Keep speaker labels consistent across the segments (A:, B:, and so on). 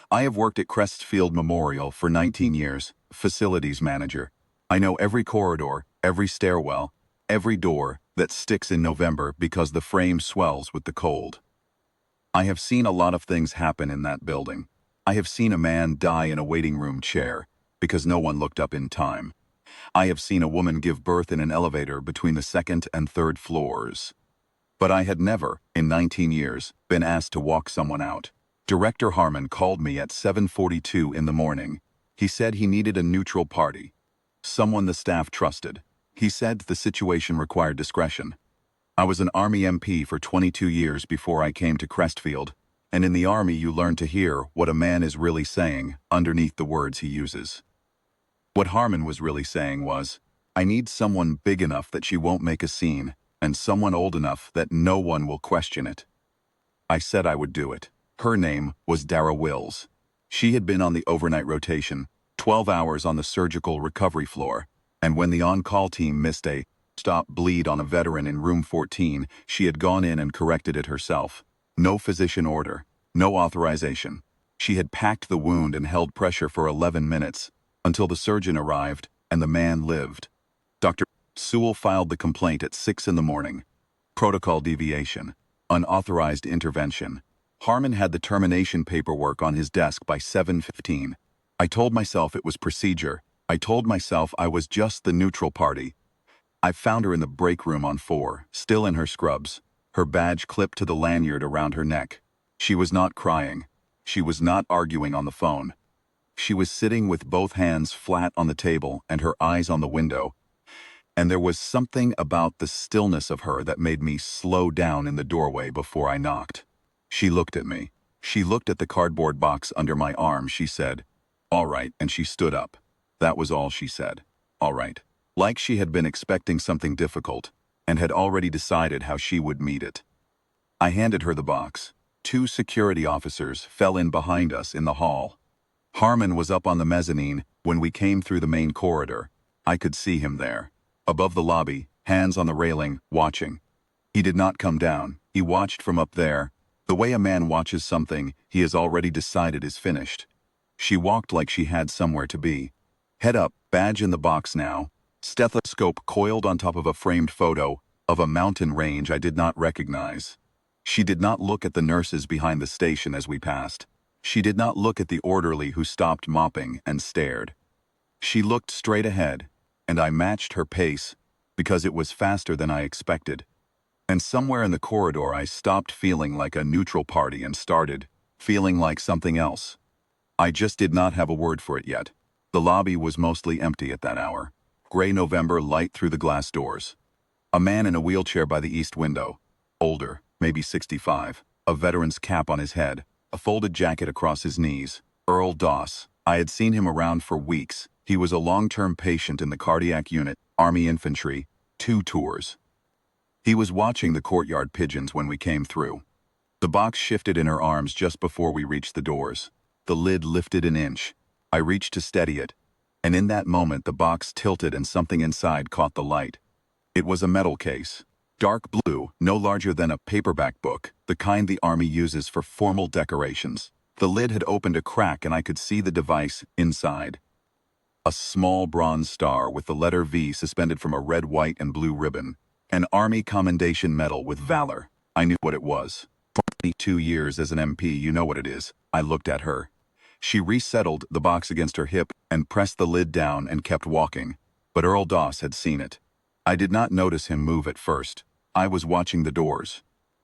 A: I have worked at Crestfield Memorial for 19 years, facilities manager. I know every corridor, every stairwell, every door that sticks in November because the frame swells with the cold. I have seen a lot of things happen in that building. I have seen a man die in a waiting room chair because no one looked up in time. I have seen a woman give birth in an elevator between the second and third floors. But I had never, in 19 years, been asked to walk someone out. Director Harmon called me at 7:42 in the morning. He said he needed a neutral party, someone the staff trusted. He said the situation required discretion. I was an Army MP for 22 years before I came to Crestfield, and in the Army you learn to hear what a man is really saying underneath the words he uses. What Harmon was really saying was, I need someone big enough that she won't make a scene, and someone old enough that no one will question it. I said I would do it. Her name was Dara Wills. She had been on the overnight rotation, 12 hours on the surgical recovery floor, and when the on-call team missed a stop bleed on a veteran in room 14, she had gone in and corrected it herself. No physician order, no authorization. She had packed the wound and held pressure for 11 minutes, until the surgeon arrived and the man lived. Dr. Sewell filed the complaint at 6 in the morning. Protocol deviation. Unauthorized intervention. Harmon had the termination paperwork on his desk by 7:15. I told myself it was procedure. I told myself I was just the neutral party. I found her in the break room on 4, still in her scrubs, her badge clipped to the lanyard around her neck. She was not crying. She was not arguing on the phone. She was sitting with both hands flat on the table and her eyes on the window. And there was something about the stillness of her that made me slow down in the doorway before I knocked. She looked at me. She looked at the cardboard box under my arm. She said, "All right," and she stood up. That was all she said. All right. Like she had been expecting something difficult and had already decided how she would meet it. I handed her the box. 2 security officers fell in behind us in the hall. Harmon was up on the mezzanine when we came through the main corridor. I could see him there, above the lobby, hands on the railing, watching. He did not come down. He watched from up there, the way a man watches something he has already decided is finished. She walked like she had somewhere to be. Head up, badge in the box now, stethoscope coiled on top of a framed photo of a mountain range I did not recognize. She did not look at the nurses behind the station as we passed. She did not look at the orderly who stopped mopping and stared. She looked straight ahead, and I matched her pace because it was faster than I expected. And somewhere in the corridor I stopped feeling like a neutral party and started feeling like something else. I just did not have a word for it yet. The lobby was mostly empty at that hour. Gray November light through the glass doors. A man in a wheelchair by the east window. Older, maybe 65. A veteran's cap on his head. A folded jacket across his knees. Earl Doss. I had seen him around for weeks. He was a long-term patient in the cardiac unit, Army Infantry, 2 tours. He was watching the courtyard pigeons when we came through. The box shifted in her arms just before we reached the doors. The lid lifted an inch. I reached to steady it, and in that moment the box tilted and something inside caught the light. It was a metal case. Dark blue, no larger than a paperback book, the kind the Army uses for formal decorations. The lid had opened a crack and I could see the device inside. A small bronze star with the letter V suspended from a red, white, and blue ribbon. An Army Commendation Medal with Valor. I knew what it was. 22 years as an MP, you know what it is. I looked at her. She resettled the box against her hip and pressed the lid down and kept walking. But Earl Doss had seen it. I did not notice him move at first. I was watching the doors.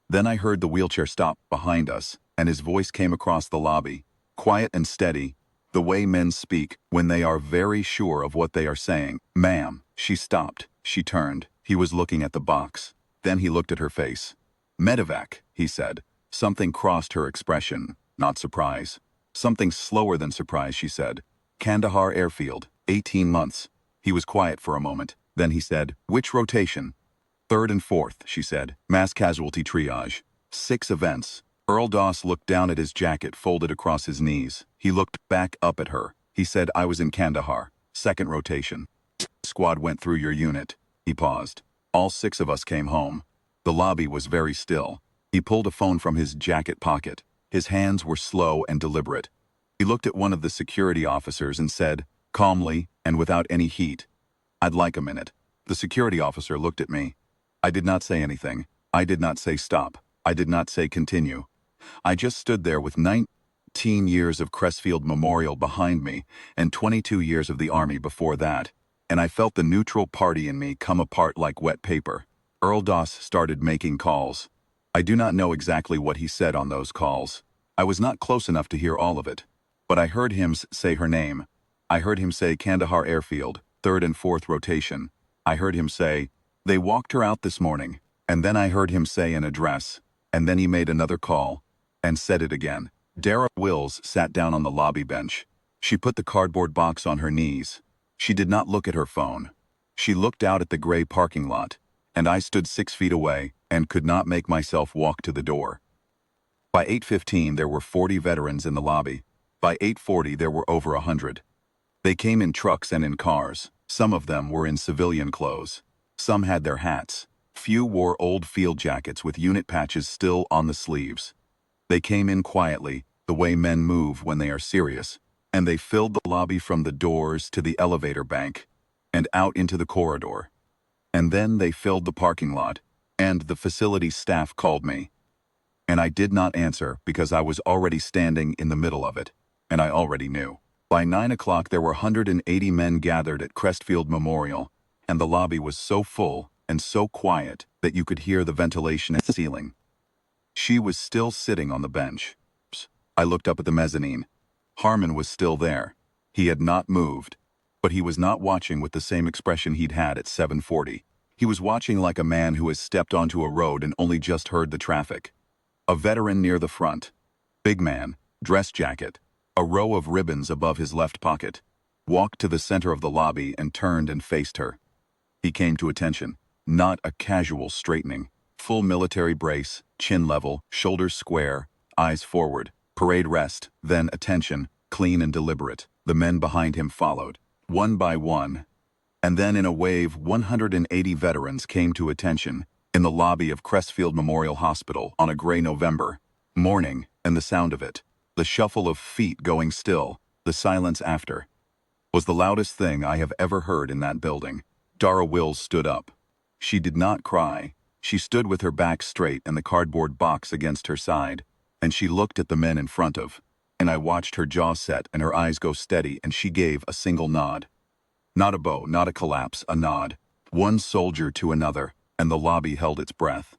A: Then I heard the wheelchair stop behind us, and his voice came across the lobby, quiet and steady, the way men speak when they are very sure of what they are saying. "Ma'am." She stopped. She turned. He was looking at the box. Then he looked at her face. "Medevac," he said. Something crossed her expression, not surprise. Something slower than surprise, she said. "Kandahar Airfield, 18 months. He was quiet for a moment. Then he said, "Which rotation?" "3rd and 4th, she said. "Mass casualty triage. 6 events." Earl Doss looked down at his jacket folded across his knees. He looked back up at her. He said, "I was in Kandahar. 2nd rotation. Squad went through your unit." He paused. "All 6 of us came home." The lobby was very still. He pulled a phone from his jacket pocket. His hands were slow and deliberate. He looked at one of the security officers and said, calmly and without any heat, "I'd like a minute." The security officer looked at me. I did not say anything. I did not say stop. I did not say continue. I just stood there with 19 years of Crestfield Memorial behind me and 22 years of the Army before that, and I felt the neutral party in me come apart like wet paper. Earl Doss started making calls. I do not know exactly what he said on those calls. I was not close enough to hear all of it. But I heard him say her name. I heard him say Kandahar Airfield, 3rd and 4th rotation. I heard him say, "They walked her out this morning." And then I heard him say an address. And then he made another call. And said it again. Dara Wills sat down on the lobby bench. She put the cardboard box on her knees. She did not look at her phone. She looked out at the gray parking lot. And I stood 6 feet away and could not make myself walk to the door. By 8:15 there were 40 veterans in the lobby. By 8:40 there were over 100. They came in trucks and in cars. Some of them were in civilian clothes. Some had their hats. Few wore old field jackets with unit patches still on the sleeves. They came in quietly, the way men move when they are serious, and they filled the lobby from the doors to the elevator bank and out into the corridor. And then they filled the parking lot, and the facility staff called me. And I did not answer because I was already standing in the middle of it, and I already knew. By 9 o'clock there were 180 men gathered at Crestfield Memorial, and the lobby was so full and so quiet that you could hear the ventilation at the ceiling. She was still sitting on the bench. I looked up at the mezzanine. Harmon was still there. He had not moved, but he was not watching with the same expression he'd had at 7:40. He was watching like a man who has stepped onto a road and only just heard the traffic. A veteran near the front. Big man, dress jacket, a row of ribbons above his left pocket, walked to the center of the lobby and turned and faced her. He came to attention, not a casual straightening. Full military brace, chin level, shoulders square, eyes forward, parade rest, then attention, clean and deliberate. The men behind him followed, one by one. And then in a wave, 180 veterans came to attention in the lobby of Crestfield Memorial Hospital on a gray November morning, and the sound of it, the shuffle of feet going still, the silence after, was the loudest thing I have ever heard in that building. Dara Wills stood up. She did not cry. She stood with her back straight and the cardboard box against her side, and she looked at the men in front of, and I watched her jaw set and her eyes go steady, and she gave a single nod. Not a bow, not a collapse, a nod. One soldier to another, and the lobby held its breath.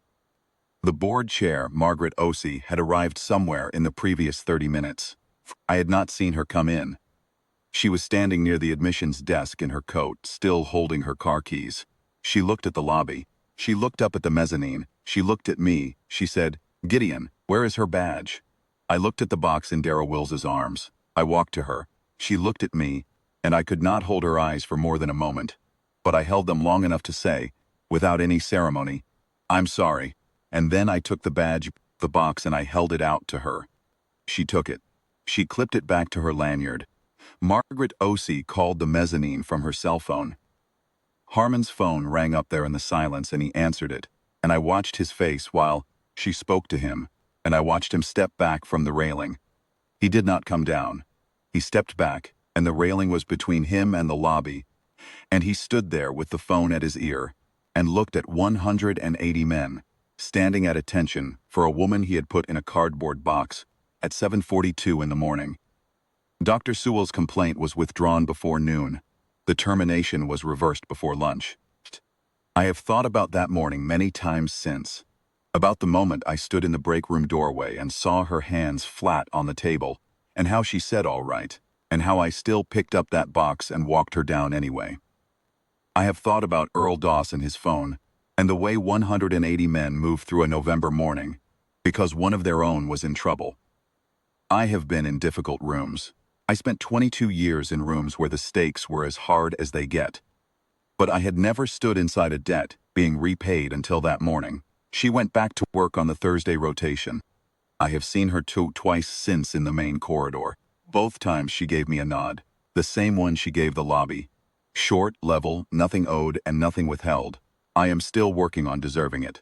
A: The board chair, Margaret Osey, had arrived somewhere in the previous 30 minutes. I had not seen her come in. She was standing near the admissions desk in her coat, still holding her car keys. She looked at the lobby. She looked up at the mezzanine. She looked at me. She said, "Gideon, where is her badge?" I looked at the box in Dara Wills's arms. I walked to her. She looked at me, and I could not hold her eyes for more than a moment. But I held them long enough to say, without any ceremony, "I'm sorry." And then I took the badge, the box, and I held it out to her. She took it. She clipped it back to her lanyard. Margaret Osey called the mezzanine from her cell phone. Harmon's phone rang up there in the silence, and he answered it, and I watched his face while she spoke to him, and I watched him step back from the railing. He did not come down. He stepped back, and the railing was between him and the lobby, and he stood there with the phone at his ear and looked at 180 men, standing at attention for a woman he had put in a cardboard box at 7:42 in the morning. Dr. Sewell's complaint was withdrawn before noon. The termination was reversed before lunch. I have thought about that morning many times since. About the moment I stood in the break room doorway and saw her hands flat on the table, and how she said all right, and how I still picked up that box and walked her down anyway. I have thought about Earl Doss and his phone, and the way 180 men moved through a November morning, because one of their own was in trouble. I have been in difficult rooms. I spent 22 years in rooms where the stakes were as hard as they get. But I had never stood inside a debt being repaid until that morning. She went back to work on the Thursday rotation. I have seen her twice since in the main corridor. Both times she gave me a nod, the same one she gave the lobby. Short, level, nothing owed and nothing withheld. I am still working on deserving it.